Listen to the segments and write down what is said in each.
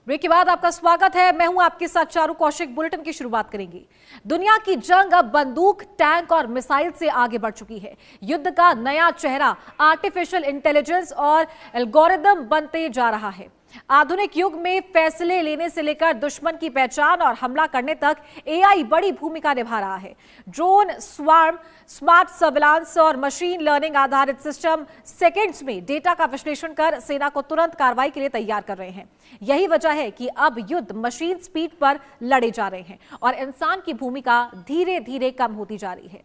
Break के बाद आपका स्वागत है। मैं हूं आपके साथ चारू कौशिक। बुलेटिन की शुरुआत करेंगे। दुनिया की जंग अब बंदूक, टैंक और मिसाइल से आगे बढ़ चुकी है। युद्ध का नया चेहरा आर्टिफिशियल इंटेलिजेंस और एल्गोरिदम बनते जा रहा है। आधुनिक युग में फैसले लेने से लेकर दुश्मन की पहचान और हमला करने तक एआई बड़ी भूमिका निभा रहा है। ड्रोन, स्वार्म, स्मार्ट सर्विलांस और मशीन लर्निंग आधारित सिस्टम सेकंड्स में डेटा का विश्लेषण कर सेना को तुरंत कार्रवाई के लिए तैयार कर रहे हैं। यही वजह है कि अब युद्ध मशीन स्पीड पर लड़े जा रहे हैं और इंसान की भूमिका धीरे धीरे कम होती जा रही है।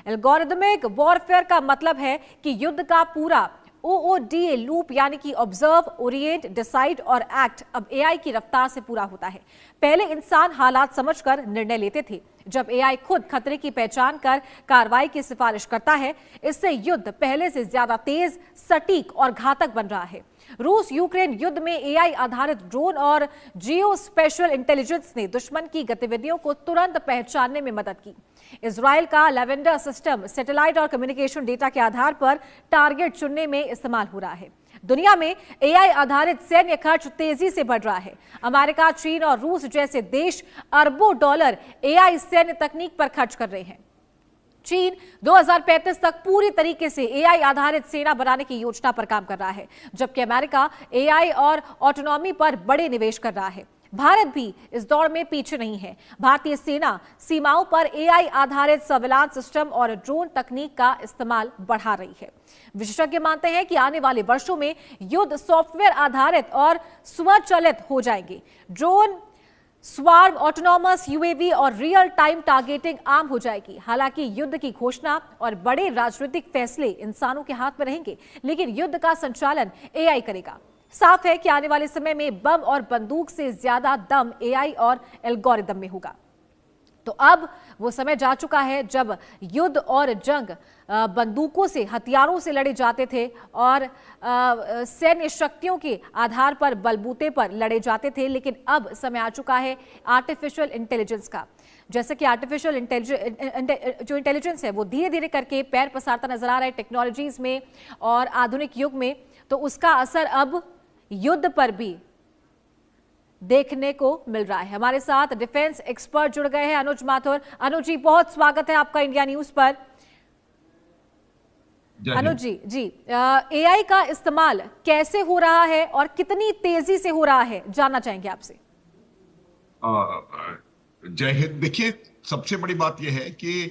एल्गोरिदमिक वॉरफेयर का मतलब है कि युद्ध का पूरा OODA लूप यानी कि ऑब्जर्व, ओरिएंट, डिसाइड और एक्ट अब एआई की रफ्तार से पूरा होता है। पहले इंसान हालात समझकर निर्णय लेते थे, जब एआई खुद खतरे की पहचान कर कार्रवाई की सिफारिश करता है। इससे युद्ध पहले से ज्यादा तेज, सटीक और घातक बन रहा है। रूस यूक्रेन युद्ध में एआई आधारित ड्रोन और जियो स्पेशल इंटेलिजेंस ने दुश्मन की गतिविधियों को तुरंत पहचानने में मदद की। इजराइल का लेवेंडर सिस्टम सैटेलाइट और कम्युनिकेशन डेटा के आधार पर टारगेट चुनने में इस्तेमाल हो रहा है। दुनिया में एआई आधारित सैन्य खर्च तेजी से बढ़ रहा है। अमेरिका, चीन और रूस जैसे देश अरबों डॉलर एआई सैन्य तकनीक पर खर्च कर रहे हैं। चीन 2035 तक पूरी तरीके से एआई आधारित सेना बनाने की योजना पर काम कर रहा है, जबकि अमेरिका एआई और ऑटोनॉमी पर बड़े निवेश कर रहा है। भारत भी इस दौड़ में पीछे नहीं है। भारतीय सेना सीमाओं पर एआई आधारित सर्विलांस सिस्टम और ड्रोन तकनीक का इस्तेमाल बढ़ा रही है। विशेषज्ञ मानते हैं कि आने वाले वर्षों में युद्ध सॉफ्टवेयर आधारित और स्वचालित हो जाएंगे। ड्रोन, स्वार्म, ऑटोनॉमस यूएवी और रियल टाइम टारगेटिंग आम हो जाएगी। हालांकि युद्ध की घोषणा और बड़े राजनीतिक फैसले इंसानों के हाथ में रहेंगे, लेकिन युद्ध का संचालन एआई करेगा। साफ है कि आने वाले समय में बम और बंदूक से ज्यादा दम एआई और एल्गोरिदम में होगा। तो अब वो समय जा चुका है जब युद्ध और जंग बंदूकों से, हथियारों से लड़े जाते थे और सैन्य शक्तियों के आधार पर, बलबूते पर लड़े जाते थे। लेकिन अब समय आ चुका है आर्टिफिशियल इंटेलिजेंस का। जैसे कि आर्टिफिशियल जो इंटेलिजेंस है वो धीरे धीरे करके पैर पसारता नजर आ रहा है टेक्नोलॉजीज में और आधुनिक युग में। तो उसका असर अब युद्ध पर भी देखने को मिल रहा है। हमारे साथ डिफेंस एक्सपर्ट जुड़ गए हैं, अनुज माथुर। अनुज जी, बहुत स्वागत है आपका इंडिया न्यूज पर। अनुज जी, एआई का इस्तेमाल कैसे हो रहा है और कितनी तेजी से हो रहा है, जानना चाहेंगे आपसे। जय हिंद। देखिए, सबसे बड़ी बात यह है कि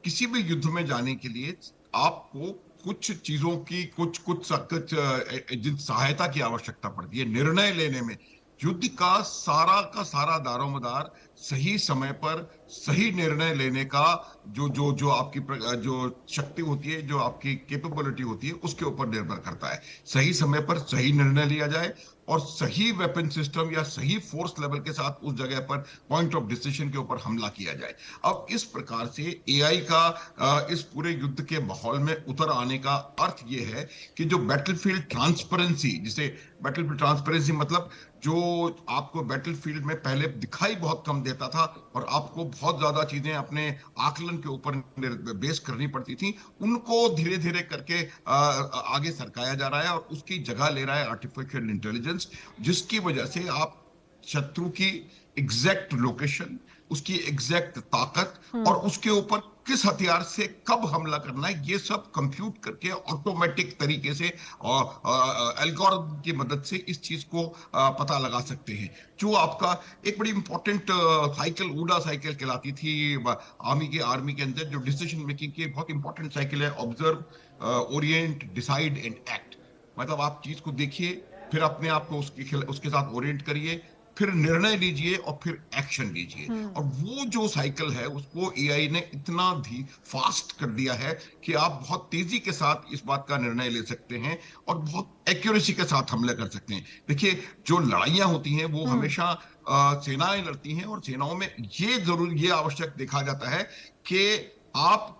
किसी भी युद्ध में जाने के लिए आपको कुछ चीजों की कुछ सहायता की आवश्यकता पड़ती है। निर्णय लेने में युद्ध का सारा दारोमदार सही समय पर सही निर्णय लेने का जो आपकी जो शक्ति होती है, जो आपकी कैपेबिलिटी होती है, उसके ऊपर निर्भर करता है। सही समय पर सही निर्णय लिया जाए और सही वेपन सिस्टम या सही फोर्स लेवल के साथ उस जगह पर पॉइंट ऑफ डिसीजन के ऊपर हमला किया जाए। अब इस प्रकार से एआई का इस पूरे युद्ध के माहौल में उतर आने का अर्थ यह है कि जो बैटलफील्ड ट्रांसपेरेंसी, जिसे बैटलफील्ड ट्रांसपेरेंसी मतलब जो आपको बैटलफील्ड में पहले दिखाई बहुत कम देता था और आपको बहुत ज्यादा चीजें अपने आकलन के ऊपर बेस करनी पड़ती थी, उनको धीरे धीरे करके आगे सरकाया जा रहा है और उसकी जगह ले रहा है आर्टिफिशियल इंटेलिजेंस, जिसकी वजह से आप शत्रु की एग्जैक्ट लोकेशन, उसकी एग्जैक्ट ताकत और उसके ऊपर किस हथियार से कब हमला करना है, ये सब कंप्यूट करके ऑटोमेटिक तरीके से एल्गोरिथम की मदद से इस चीज को पता लगा सकते हैं। जो आपका एक बड़ी इंपॉर्टेंट साइकिल, ऊडा साइकिल कहलाती थी आर्मी के अंदर, जो डिसीजन मेकिंग की बहुत इंपॉर्टेंट साइकिल है। Observe, Orient, decide and act. मतलब आप चीज को देखिए, फिर अपने आप को उसके साथ ओरिएंट करिए, फिर निर्णय लीजिए और फिर एक्शन लीजिए। और वो जो साइकिल है उसको एआई ने इतना फास्ट कर दिया है कि आप बहुत तेजी के साथ इस बात का निर्णय ले सकते हैं और बहुत एक्यूरेसी के साथ हमले कर सकते हैं। देखिए, जो लड़ाइयां होती हैं वो हमेशा सेनाएं लड़ती हैं और सेनाओं में ये आवश्यक देखा जाता है कि आप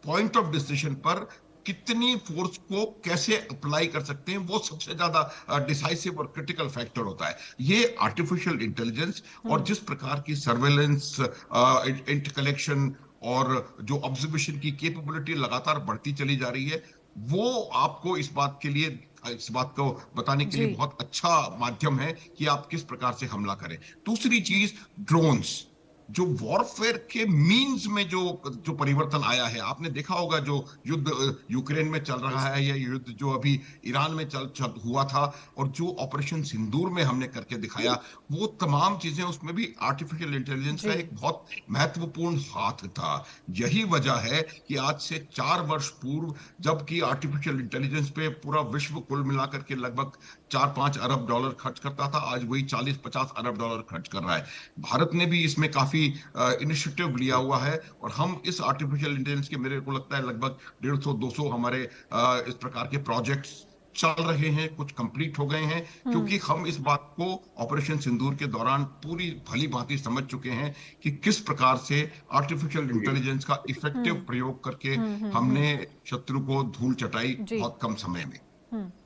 पॉइंट ऑफ डिसीजन पर कितनी फोर्स को कैसे अप्लाई कर सकते हैं, वो सबसे ज्यादा डिसाइसिव और क्रिटिकल फैक्टर होता है। ये आर्टिफिशियल इंटेलिजेंस और जिस प्रकार की सर्वेलेंस, इंटरकनेक्शन और जो ऑब्जर्वेशन की कैपेबिलिटी लगातार बढ़ती चली जा रही है, वो आपको इस बात के लिए इस बात को बताने के लिए बहुत अच्छा माध्यम है कि आप किस प्रकार से हमला करें। दूसरी चीज, ड्रोन्स, जो वॉरफेयर के मीन्स में जो जो परिवर्तन आया है, आपने देखा होगा जो युद्ध यूक्रेन में चल रहा है, या युद्ध जो अभी ईरान में चल हुआ था, और जो ऑपरेशन सिंदूर में हमने करके दिखाया, वो तमाम चीजें, उसमें भी आर्टिफिशियल इंटेलिजेंस का एक बहुत महत्वपूर्ण हाथ था। यही वजह है कि आज से 4 वर्ष पूर्व, जबकि आर्टिफिशियल इंटेलिजेंस पे पूरा विश्व कुल मिलाकर के लगभग 4-5 अरब डॉलर खर्च करता था, आज वही 40-50 अरब डॉलर खर्च कर रहा है। भारत ने भी इसमें काफी इनिशिएटिव लिया हुआ है, और हम इस आर्टिफिशियल इंटेलिजेंस के, मेरे को लगता है लगभग 150-200 हमारे इस प्रकार के प्रोजेक्ट्स चल रहे हैं, कुछ कंप्लीट हो गए हैं, क्योंकि हम इस बात को ऑपरेशन सिंदूर के दौरान पूरी भली भांति समझ चुके हैं कि किस प्रकार से आर्टिफिशियल इंटेलिजेंस का इफेक्टिव प्रयोग करके हमने शत्रु को धूल चटाई बहुत कम समय में।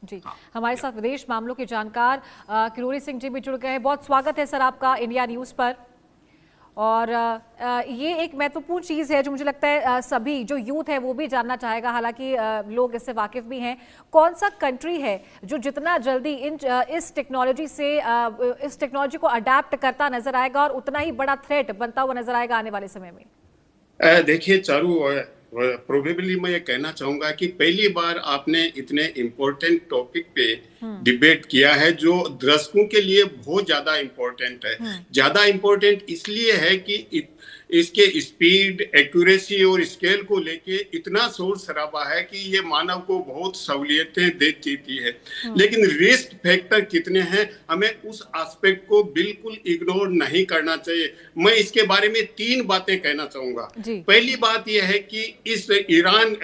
जी, हमारे साथ विदेश मामलों के जानकार किरोड़ी सिंह जी भी जुड़ गए हैं। बहुत स्वागत है सर आपका इंडिया न्यूज पर। और ये एक महत्वपूर्ण चीज़ है जो मुझे लगता है सभी जो यूथ है वो भी जानना चाहेगा, हालांकि लोग इससे वाकिफ भी हैं। कौन सा कंट्री है जो जितना जल्दी इस टेक्नोलॉजी को अडेप्ट करता नजर आएगा और उतना ही बड़ा थ्रेट बनता हुआ नजर आएगा आने वाले समय में? देखिए चारू, प्रोबेबली मैं ये कहना चाहूंगा कि पहली बार आपने इतने इम्पोर्टेंट टॉपिक पे डिबेट किया है जो दर्शकों के लिए बहुत ज्यादा इम्पोर्टेंट है। ज्यादा इम्पोर्टेंट इसलिए है कि इसके स्पीड, एक्यूरेसी और स्केल को लेके इतना शोर शराबा है कि ये मानव को बहुत सहूलियतें दे देती है, लेकिन रिस्क फैक्टर कितने हैं, हमें उस एस्पेक्ट को बिल्कुल इग्नोर नहीं करना चाहिए। मैं इसके बारे में 3 बातें कहना चाहूंगा। पहली बात यह है कि इस ईरान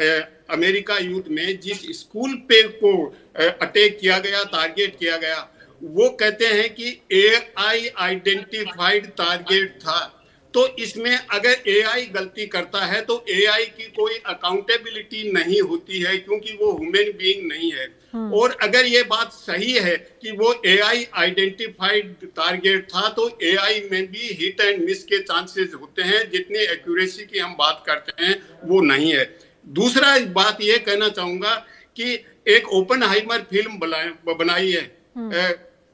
अमेरिका युद्ध में जिस स्कूल पे को अटैक किया गया, टारगेट किया गया, वो कहते हैं कि AI आइडेंटिफाइड टारगेट था। तो इसमें अगर AI गलती करता है तो AI की कोई अकाउंटेबिलिटी नहीं होती है, क्योंकि वो ह्यूमन बीइंग नहीं है। और अगर ये बात सही है कि वो AI आइडेंटिफाइड टारगेट था, तो AI में भी हिट एंड मिस के चांसेस होते हैं, जितनी एक्यूरेसी की हम बात करते हैं वो नहीं है। दूसरा बात ये कहना चाहूंगा कि एक ओपेनहाइमर फिल्म बनाई है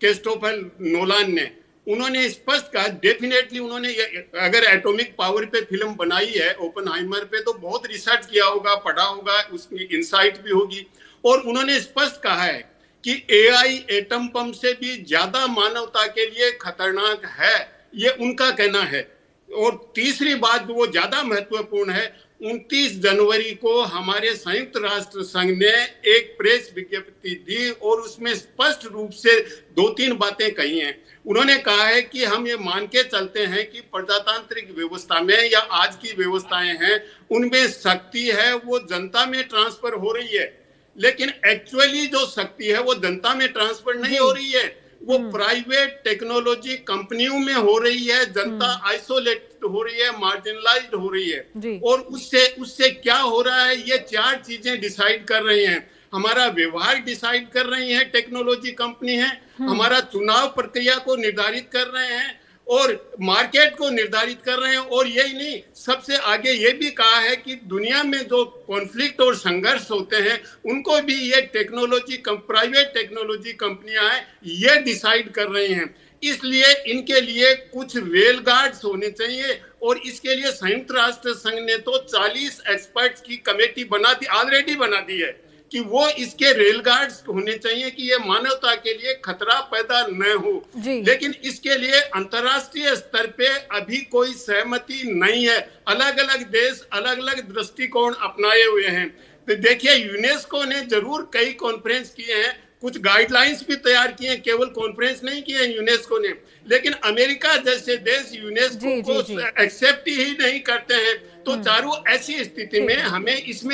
क्रिस्टोफर नोलान ने। उन्होंने स्पष्ट कहा, डेफिनेटली उन्होंने अगर एटॉमिक पावर पे फिल्म बनाई है ओपेनहाइमर पे, तो बहुत रिसर्च किया होगा, पढ़ा होगा, उसकी इंसाइट भी होगी। और उन्होंने स्पष्ट कहा है कि AI एटम बम से भी ज्यादा मानवता के लिए खतरनाक है, ये उनका कहना है। और तीसरी बात जो वो ज्यादा महत्वपूर्ण है, 29 जनवरी को हमारे संयुक्त राष्ट्र संघ ने एक प्रेस विज्ञप्ति दी और उसमें स्पष्ट रूप से 2-3 बातें कही हैं। उन्होंने कहा है कि हम ये मान के चलते हैं कि प्रजातांत्रिक व्यवस्था में या आज की व्यवस्थाएं हैं, उनमें शक्ति है वो जनता में ट्रांसफर हो रही है, लेकिन एक्चुअली जो शक्ति है वो जनता में ट्रांसफर नहीं हो रही है, वो प्राइवेट टेक्नोलॉजी कंपनियों में हो रही है। जनता आइसोलेटेड हो रही है, मार्जिनलाइज्ड हो रही है। और उससे क्या हो रहा है, ये 4 चीजें डिसाइड कर रही हैं। हमारा व्यवहार डिसाइड कर रही है टेक्नोलॉजी कंपनी है, हमारा चुनाव प्रक्रिया को निर्धारित कर रहे हैं और मार्केट को निर्धारित कर रहे हैं। और यही नहीं, सबसे आगे ये भी कहा है कि दुनिया में जो कॉन्फ्लिक्ट और संघर्ष होते हैं उनको भी ये प्राइवेट टेक्नोलॉजी कंपनियां हैं, ये डिसाइड कर रही हैं। इसलिए इनके लिए कुछ रेल गार्ड्स होने चाहिए, और इसके लिए संयुक्त राष्ट्र संघ ने तो 40 एक्सपर्ट्स की कमेटी ऑलरेडी बना दी है कि वो इसके रेल गार्ड्स होने चाहिए कि ये मानवता के लिए खतरा पैदा न हो। लेकिन इसके लिए अंतर्राष्ट्रीय स्तर पे अभी कोई सहमति नहीं है। अलग अलग देश अलग अलग दृष्टिकोण अपनाए हुए हैं। तो देखिए, यूनेस्को ने जरूर कई कॉन्फ्रेंस किए हैं, कुछ गाइडलाइंस भी तैयार किए हैं, केवल कॉन्फ्रेंस नहीं किए हैं यूनेस्को ने, लेकिन अमेरिका जैसे देश यूनेस्को को एक्सेप्ट ही नहीं करते हैं। तो चारों ऐसी स्थिति में हमें इसमें